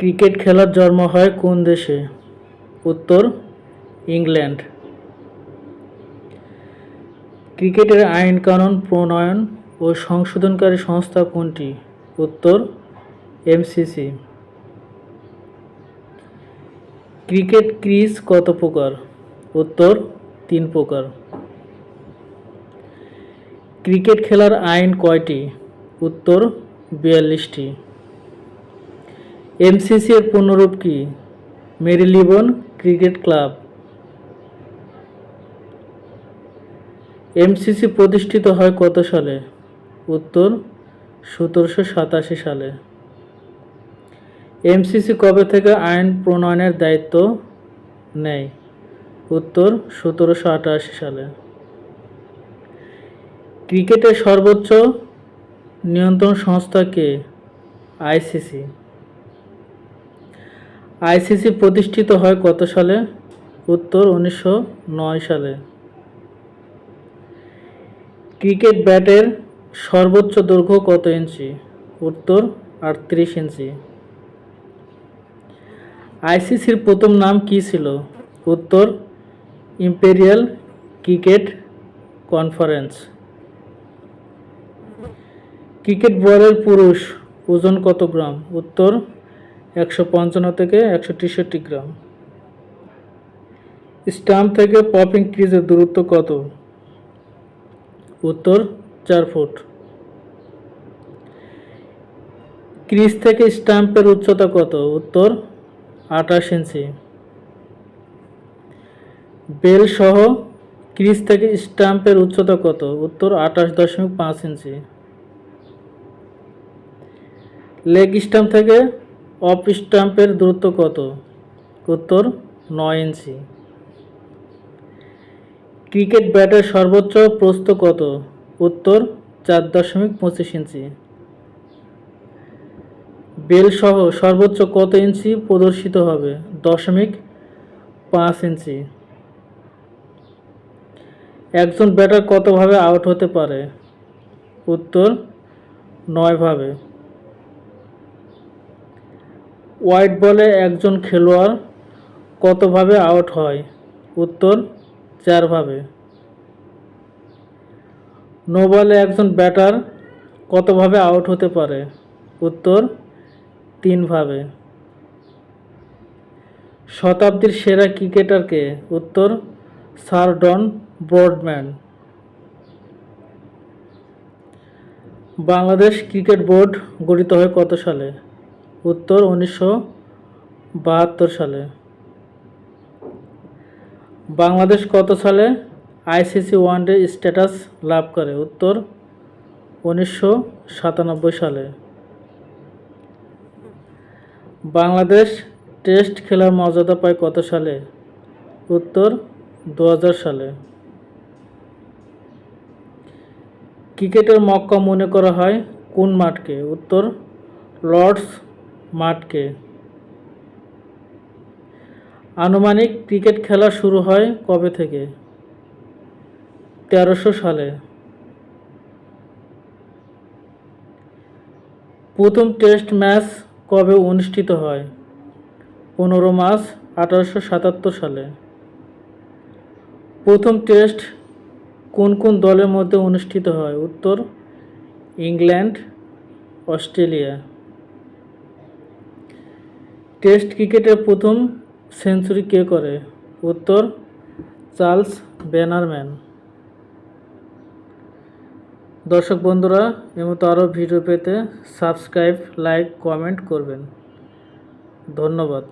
Cricket খেলার জন্ম হয় কোন দেশে? উত্তর ইংল্যান্ড। ক্রিকেটের আইন কানুন প্রণয়ন ও সংশোধনকারী সংস্থা কোনটি? উত্তর এমসিসি। ক্রিকেট ক্রিজ কত প্রকার? উত্তর 3 প্রকার। ক্রিকেট খেলার আইন কয়টি? উত্তর 42টি। এমসিসি এর পূর্ণরূপ কি? Marylebone cricket club. এমসিসি প্রতিষ্ঠিত হয় কত সালে? উত্তর 1787 সালে। এমসিসি কবে থেকে আইন প্রণয়নের দায়িত্ব নেয়? উত্তর 1788 সালে। ক্রিকেটের সর্বোচ্চ নিয়ন্ত্রণ সংস্থা কে? আইসিসি। আইসিসি প্রতিষ্ঠিত হয় কত সালে? উত্তর 1909 সালে। ক্রিকেট ব্যাটের সর্বোচ্চ দৈর্ঘ্য কত ইঞ্চি? উত্তর 38 ইঞ্চি। আইসিসির প্রথম নাম কি ছিল? উত্তর ইম্পেরিয়াল ক্রিকেট কনফারেন্স। ক্রিকেট বলের পুরুষ ওজন কত গ্রাম? উত্তর 155 থেকে 163 গ্রাম। স্টাম্প থেকে পপিং ক্রিজের দূরত্ব কত? উত্তর 4 ফুট। ক্রিজ থেকে স্টাম্পের উচ্চতা কত? উত্তর 28 ইঞ্চি। বেল সহ ক্রিজ থেকে স্টাম্পের উচ্চতা কত? উত্তর 28.5 ইঞ্চি। লেগ স্টাম্প থেকে অফ স্টাম্পের দূরত্ব কত? উত্তর 9 ইঞ্চি। ক্রিকেট ব্যাটের সর্বোচ্চ প্রস্থ কত? উত্তর 4.25 ইঞ্চি। বেল সহ সর্বোচ্চ কত ইঞ্চি প্রদর্শিত হবে? 0.5 ইঞ্চি। একজন ব্যাটার কতভাবে আউট হতে পারে? উত্তর 9 ভাবে। হোয়াইট বলে একজন খেলোয়াড় কতভাবে আউট হয়? উত্তর 4 ভাবে। নো বলে একজন ব্যাটার কতভাবে আউট হতে পারে? উত্তর 3 ভাবে। শতাব্দীর সেরা ক্রিকেটার কে? উত্তর sir Don Bradman. Bangladesh cricket board গঠিত হয় কত সালে? উত্তর 1972 সালে। বাংলাদেশ কত সালে আইসিসি ওয়ানডে স্ট্যাটাস লাভ করে? উত্তর 1997 সালে। বাংলাদেশ টেস্ট খেলার মর্যাদা পায় কত সালে? উত্তর 2000 সালে। ক্রিকেটের মক্কা মনে করা হয় কোন মাঠকে? উত্তর লর্ডস মাঠকে। আনুমানিক ক্রিকেট খেলা শুরু হয় কবে থেকে? 1300 সালে। প্রথম টেস্ট ম্যাচ কবে অনুষ্ঠিত হয়? 15 মার্চ 1877 সালে। প্রথম টেস্ট কোন কোন দলের মধ্যে অনুষ্ঠিত হয়? উত্তর ইংল্যান্ড, অস্ট্রেলিয়া। টেস্ট ক্রিকেটের প্রথম সেঞ্চুরি কে করে? উত্তর চার্লস ব্যানারম্যান। দর্শক বন্ধুরা, এর মতো আরও ভিডিও পেতে সাবস্ক্রাইব, লাইক, কমেন্ট করবেন। ধন্যবাদ।